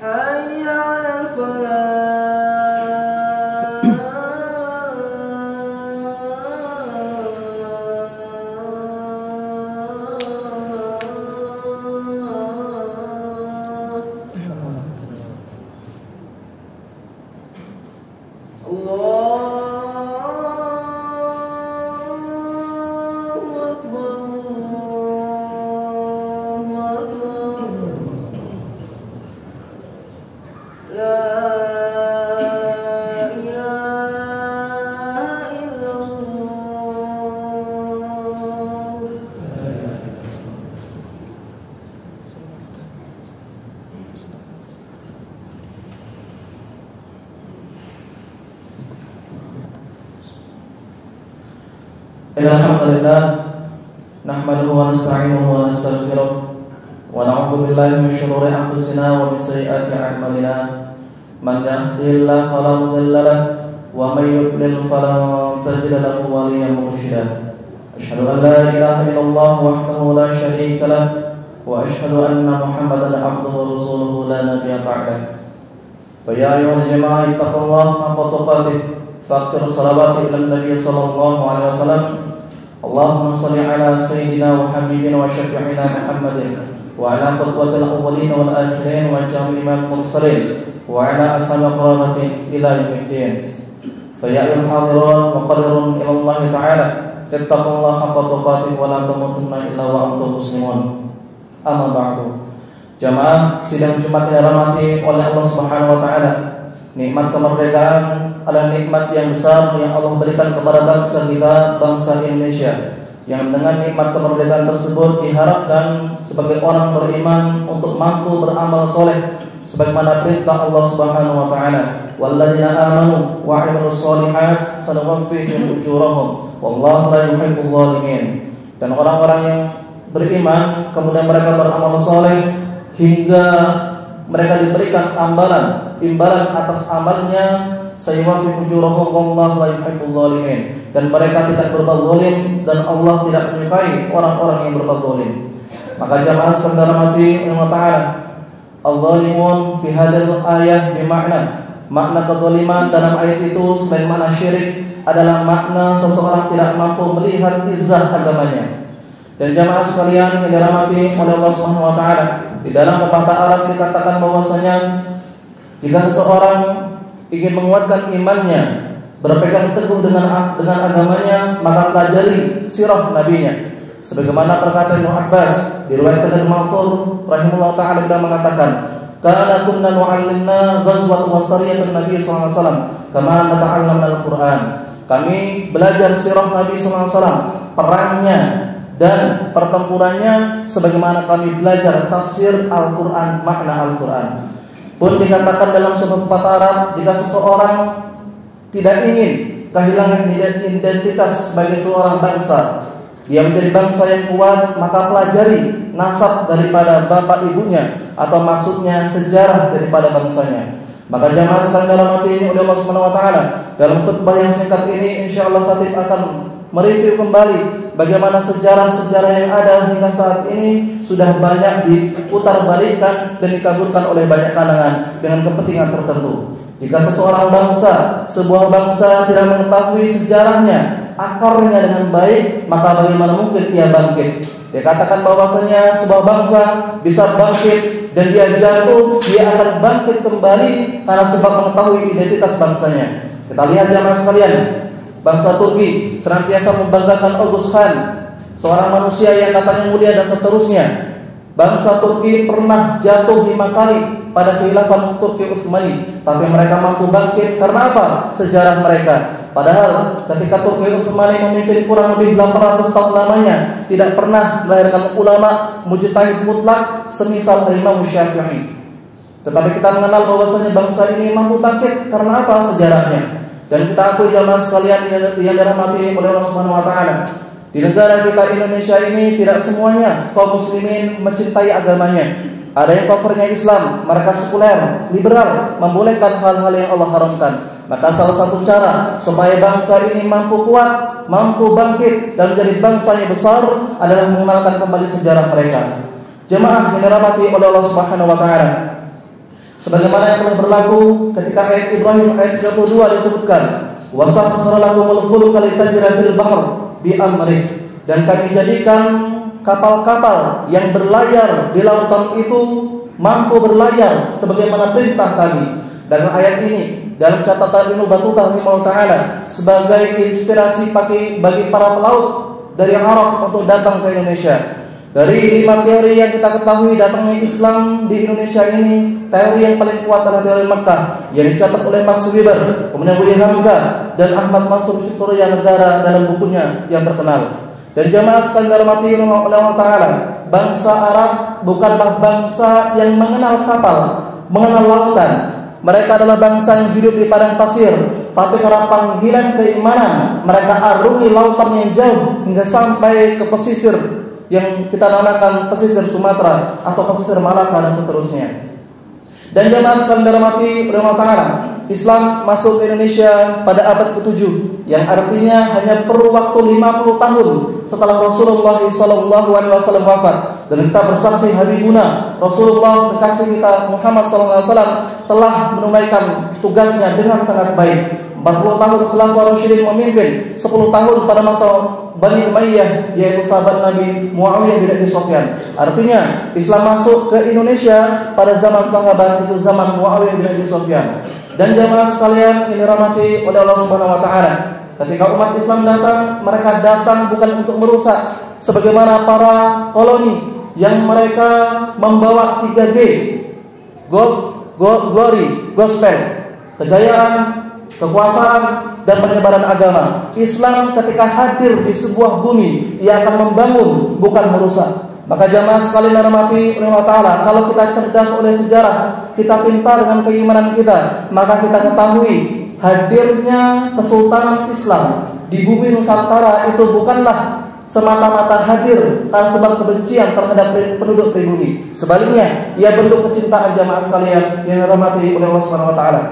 حي على الفلاح. Alhamdulillah nahmaduhu wa nasta'inuhu wa nastaghfiruh wa na'udzu billahi min shururi anfusina wa min sayyiati a'malina man yahdihillahu fala mudilla lahu wa man yudlil fala tajida lahu waliyyan mursyida. Asyhadu an la ilaha illallah wahdahu la syarika lahu wa asyhadu anna Muhammadan abduhu wa rasuluhu la nabiyya ba'dahu. Fa ya ayyuhal jamaah ittaqullaha haqqa tuqatih faghfiru salawati ila nabiy sallallahu alaihi wasallam. Allahumma salli ala sayyidina wa habibina wa syafi'ina Muhammadin wa ala qudwatil awwalin wal akhirin wa jami'il mursalin wa ala ashabi qarabatin ila yaumiddin. Fa ya ayyuhal hadirun muqarrirun ila Allah ta'ala ittaqullaha haqqa tuqatih wa la tamutunna illa wa antum muslimun. Amma ba'du. Jamaah sidang Jumat yang dirahmati oleh Allah Subhanahu wa taala, nikmat kemerdekaan adalah nikmat yang besar yang Allah berikan kepada bangsa kita, bangsa Indonesia, yang dengan nikmat kemerdekaan tersebut diharapkan sebagai orang beriman untuk mampu beramal soleh sebagaimana perintah Allah Subhanahu wa taala, walladzina amanu wa 'amilus sholihat sanuwaffihim ujurahum wallahu la yuhibbul zalimin. Dan orang-orang yang beriman kemudian mereka beramal soleh hingga mereka diberikan imbalan atas amalnya, sayuwafi ujurahum wallahu la yuhibbul zalimin, dan mereka tidak berbuat zalim dan Allah tidak menyukai orang-orang yang berbuat zalim. Maka jamaah sekalian mati Allah taala, al-zalimun fi hadhihi ayah makna kezaliman dalam ayat itu selain makna syirik adalah makna seseorang tidak mampu melihat izah agamanya. Dan jamaah sekalian yang dirahmati oleh Allah Subhanahu wa taala, di dalam pepatah Arab dikatakan bahwasanya jika seseorang ingin menguatkan imannya, berpegang teguh dengan agamanya, maka pelajari sirah nabinya. Sebagaimana perkataan Ibnu Abbas diriwayatkan dari Ma'thur rahimahullah taala beliau mengatakan, "Kana kunna nu'allimna ghazwat wa sariyatan Nabi sallallahu alaihi wasallam kama nata'allamna al-Qur'an." Kami belajar sirah Nabi sallallahu alaihi wasallam, perangnya dan pertempurannya sebagaimana kami belajar tafsir Al-Quran, makna Al-Quran. Pun dikatakan dalam sebuah pepatah Arab, jika seseorang tidak ingin kehilangan identitas sebagai seorang bangsa, dia menjadi bangsa yang kuat, maka pelajari nasab daripada bapak ibunya, atau maksudnya sejarah daripada bangsanya. Maka jamaah sekalian dalam hati ini oleh Allah Subhanahu wa taala, dalam khutbah yang singkat ini insyaallah khatib akan mereview kembali bagaimana sejarah-sejarah yang ada hingga saat ini sudah banyak diputarbalikkan dan dikaburkan oleh banyak kalangan dengan kepentingan tertentu. Jika seseorang bangsa, sebuah bangsa tidak mengetahui sejarahnya, akarnya dengan baik, maka bagaimana mungkin ia bangkit? Dikatakan bahwasanya sebuah bangsa bisa bangkit dan dia jatuh, dia akan bangkit kembali karena sebab mengetahui identitas bangsanya. Kita lihat jamaah sekalian, bangsa Turki senantiasa membanggakan Oguz Khan, seorang manusia yang katanya mulia dan seterusnya. Bangsa Turki pernah jatuh 5 kali pada khilafah Turki Utsmani, tapi mereka mampu bangkit karena apa? Sejarah mereka. Padahal ketika Turki Utsmani memimpin kurang lebih 800 tahun lamanya, tidak pernah melahirkan ulama mujtahid mutlak semisal Imam Syafi'i. Tetapi kita mengenal bahwasanya bangsa ini mampu bangkit karena apa? Sejarahnya. Dan kita akui jamaah sekalian yang dirahmati oleh Allah Subhanahu wa taala, di negara kita Indonesia ini tidak semuanya kaum muslimin mencintai agamanya. Ada yang covernya Islam, mereka sekuler, liberal, membolehkan hal-hal yang Allah haramkan. Maka salah satu cara supaya bangsa ini mampu kuat, mampu bangkit dan menjadi bangsa yang besar adalah mengenalkan kembali sejarah mereka. Jemaah yang dirahmati oleh Allah Subhanahu wa taala, sebagaimana yang telah berlaku ketika ayat Ibrahim ayat 32 disebutkan, wa sakhkhara lakumul fulka litajriya fil bahr bi amrih, dan kami jadikan kapal-kapal yang berlayar di lautan itu mampu berlayar sebagaimana perintah kami. Dan ayat ini dalam catatan Ibnu Battuta rahimahullah taala sebagai inspirasi bagi para pelaut dari Arab untuk datang ke Indonesia. Dari 5 teori yang kita ketahui datangnya Islam di Indonesia ini, teori yang paling kuat adalah teori Makkah yang dicatat oleh Max Weber, kemudian Willy Hamka dan Ahmad Mansur Surya Negara dalam bukunya yang terkenal. Dan jamaah sekalian dirahmati Allah Ta'ala, bangsa Arab bukanlah bangsa yang mengenal kapal, mengenal lautan. Mereka adalah bangsa yang hidup di padang pasir, tapi karena panggilan keimanan mereka arungi lautan yang jauh hingga sampai ke pesisir yang kita namakan pesisir Sumatera atau pesisir Malaka dan seterusnya. Dan jamaah sekalian dirahmati Allah Ta'ala, Islam masuk ke Indonesia pada abad ke-7, yang artinya hanya perlu waktu 50 tahun setelah Rasulullah SAW wafat. Dan kita bersaksi Habibuna Rasulullah kekasih kita Muhammad SAW telah menunaikan tugasnya dengan sangat baik. 40 tahun Khulafaur Rasyidin memimpin, 10 tahun pada masa Bani Umayyah, yaitu sahabat Nabi Muawiyah bin Abi Sufyan. Artinya Islam masuk ke Indonesia pada zaman sahabat, itu zaman Muawiyah bin Abi Sufyan. Dan jamaah sekalian ini dirahmati oleh Allah Subhanahu wa taala, ketika umat Islam datang, mereka datang bukan untuk merusak sebagaimana para koloni yang mereka membawa 3G, glory, gospel, kejayaan, kekuasaan, dan penyebaran agama. Islam ketika hadir di sebuah bumi, ia akan membangun bukan merusak. Maka jamaah sekalian dirahmati oleh Allah Ta'ala, kalau kita cerdas oleh sejarah, kita pintar dengan keimanan kita, maka kita ketahui hadirnya Kesultanan Islam di bumi Nusantara itu bukanlah semata-mata hadir karena sebab kebencian terhadap penduduk pribumi. Sebaliknya, ia bentuk kecintaan jamaah sekalian yang dirahmati oleh Allah Subhanahu wa taala.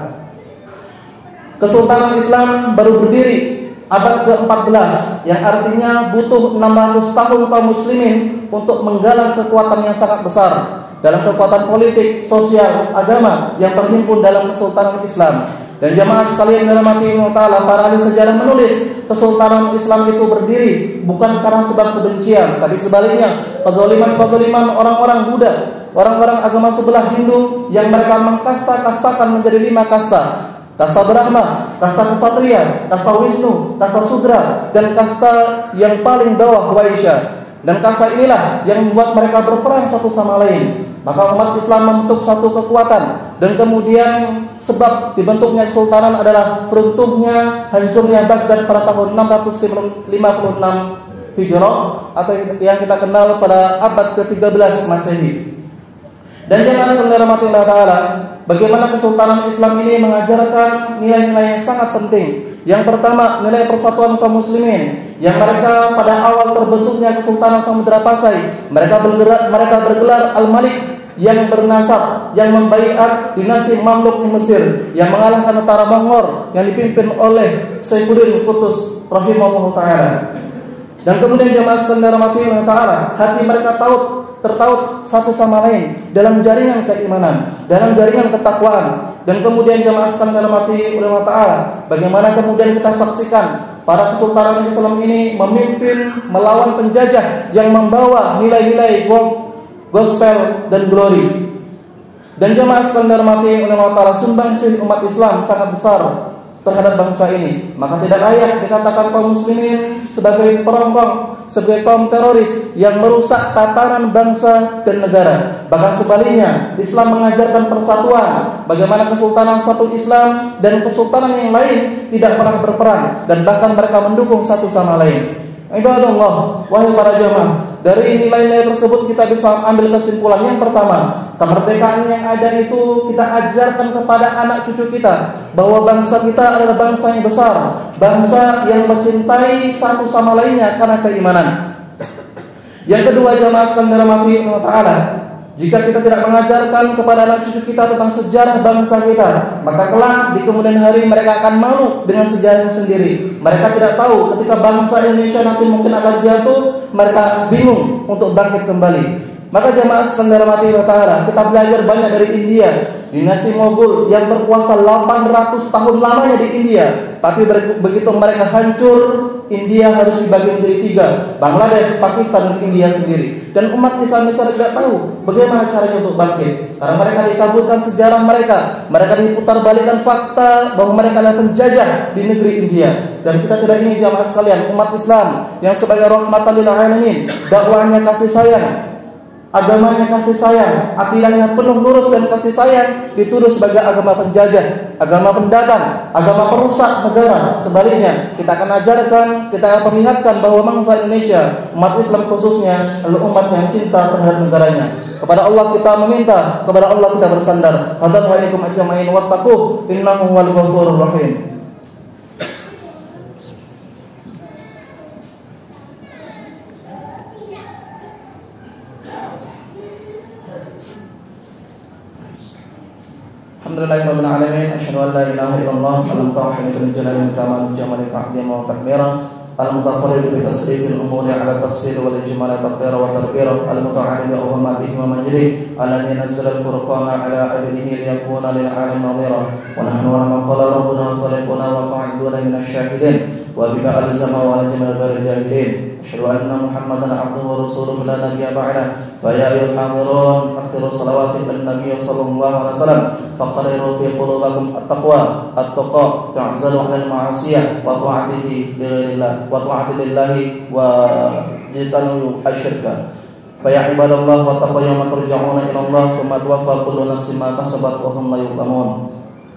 Kesultanan Islam baru berdiri abad ke-14, yang artinya butuh 600 tahun kaum muslimin untuk menggalang kekuatan yang sangat besar dalam kekuatan politik, sosial, agama yang terhimpun dalam Kesultanan Islam. Dan jamaah sekalian yang dirahmati Allah Ta'ala, para ahli sejarah menulis Kesultanan Islam itu berdiri bukan karena sebab kebencian, tapi sebaliknya kezaliman orang-orang Buddha, orang-orang agama sebelah Hindu yang mereka mengkasta-kastakan menjadi 5 kasta. Kasta Brahma, kasta Ksatria, kasta Wisnu, kasta Sudra, dan kasta yang paling bawah Waisya. Dan kasta inilah yang membuat mereka berperang satu sama lain. Maka umat Islam membentuk satu kekuatan, dan kemudian sebab dibentuknya kesultanan adalah runtuhnya, hancurnya Baghdad pada tahun 656 Hijrah atau yang kita kenal pada abad ke-13 Masehi. Dan jemaah sekalian rahmatullah taala, bagaimana Kesultanan Islam ini mengajarkan nilai-nilai yang sangat penting. Yang pertama, nilai persatuan kaum muslimin, yang mereka pada awal terbentuknya Kesultanan Samudra Pasai, mereka bergelar Al-Malik, yang bernasab, yang membaiat dinasti Mamluk di Mesir, yang mengalahkan tentara Mongol yang dipimpin oleh Saifuddin Qutus rahimahullah taala. Dan kemudian jemaah sekalian rahmatullah taala, hati mereka tertaut satu sama lain dalam jaringan keimanan, dalam jaringan ketakwaan. Dan kemudian jemaah sekalian dirahmati oleh Allah Ta'ala, bagaimana kemudian kita saksikan para Kesultanan Islam ini memimpin melawan penjajah yang membawa nilai-nilai gospel dan glory. Dan jemaah sekalian dirahmati oleh Allah Ta'ala, sumbangsih umat Islam sangat besar terhadap bangsa ini. Maka tidak layak dikatakan kaum muslimin sebagai perongrong, sebagai kaum teroris yang merusak tatanan bangsa dan negara. Bahkan sebaliknya, Islam mengajarkan persatuan, bagaimana Kesultanan satu Islam dan kesultanan yang lain tidak pernah berperang, dan bahkan mereka mendukung satu sama lain. Ibadallah, wahai para jamaah, dari nilai-nilai tersebut kita bisa ambil kesimpulan. Yang pertama, kemerdekaan yang ada itu kita ajarkan kepada anak cucu kita bahwa bangsa kita adalah bangsa yang besar, bangsa yang mencintai satu sama lainnya karena keimanan. Yang kedua, jamaah sekalian dirahmati Allah Ta'ala, jika kita tidak mengajarkan kepada anak cucu kita tentang sejarah bangsa kita, maka kelak di kemudian hari mereka akan malu dengan sejarahnya sendiri. Mereka tidak tahu ketika bangsa Indonesia nanti mungkin akan jatuh, mereka bingung untuk bangkit kembali. Maka jamaah sekalian dirahmati Allah Ta'ala, kita belajar banyak dari India, dinasti Mogul yang berkuasa 800 tahun lamanya di India. Tapi begitu mereka hancur, India harus dibagi menjadi 3, Bangladesh, Pakistan, dan India sendiri. Dan umat Islam di sana tidak tahu bagaimana caranya untuk bangkit, karena mereka dikabulkan sejarah mereka diputarbalikkan fakta bahwa mereka adalah penjajah di negeri India. Dan kita tidak ingin jamaah sekalian, umat Islam yang sebagai rahmatan lil alamin, dakwahnya kasih sayang, agamanya kasih sayang, akidahnya penuh lurus dan kasih sayang, dituduh sebagai agama penjajah, agama pendatang, agama perusak negara. Sebaliknya, kita akan ajarkan, kita akan perlihatkan bahwa bangsa Indonesia, umat Islam khususnya, adalah umat yang cinta terhadap negaranya. Kepada Allah kita meminta, kepada Allah kita bersandar. Hadan wa ikum ajma'in wattaqu innahu wal ghafurur rahim. Alhamdulillahirabbil alamin, asyhadu an la ilaha illallah al-tauhid bil jalali wal kamal jamal ta'zim wa takbira al-mutafarrid bi tasrifil umuri ala tafsir wal ijmal taqdira wa tarbira al-muta'allim bi uhmatihi wa majri alladhi nazzala al-furqana ala abdihi liyakuna lil alamin nadhira wa nahnu wa man qala rabbuna khaliquna wa qa'iduna min asy-syahidin wa bima alzama wa al-jamal ghayr jahilin. Asyhadu anna Muhammadan abduhu wa rasuluhu la nabiyya ba'da. Fa ya ayyuhal hadirun akthiru shalawati ala nabiy sallallahu alaihi wasallam faqriru fi qulubikum at-taqwa at-taqa ta'zalu 'ala al-ma'asiyah wa ta'atihi lillahi wa ta'ati lillahi wa jitanu asyirka. Fa ya ibadallah wa taqwa yawma turja'una ila Allah thumma tuwaffa kullu nafsin ma kasabat wa hum la yuzlamun.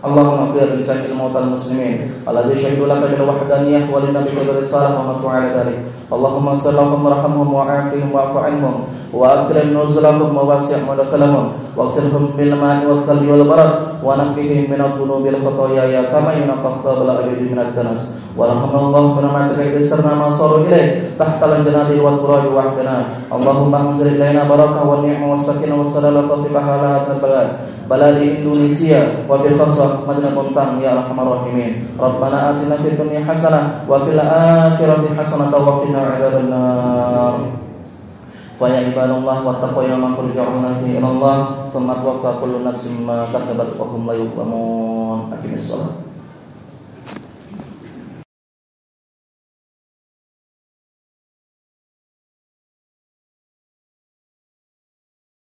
Allahumma ighfir li jami'il mautal muslimin alladhi shahidu laka bil wahdaniyah wa lin nabiyyika bil risalah wa matu 'ala dhalik. Allahumma ighfir lahum warhamhum wa'afihim wa'fu 'anhum wa akrim nuzulahum wa wasi' madkhalahum waghsilhum bil ma'i wal khalli wal barad wa naqqihim min adh-dhunubil khataaya kama yunqqa ath-thawbul abyad min ad-danas. Warhamhumullah bi rahmatika bisarna ma saru ilayk tahta al-janati wal turabi wahdana. Allahumma anzil ilaina barakah wa ni'ma was sakinah was salama fi halat al-balad baladi Indonesia wa fil khasah Madinah Muntang ya arhamar rahimin. Rabbana atina fid dunya hasanah wa fil akhirati hasanah wa qina adzabannar. Fa ya ibadallah wattaqu yawman turja'una fihi ila Allah thumma tuwaffa kullu nafsin ma kasabat wa hum la yuzlamun. Aqimis shalah.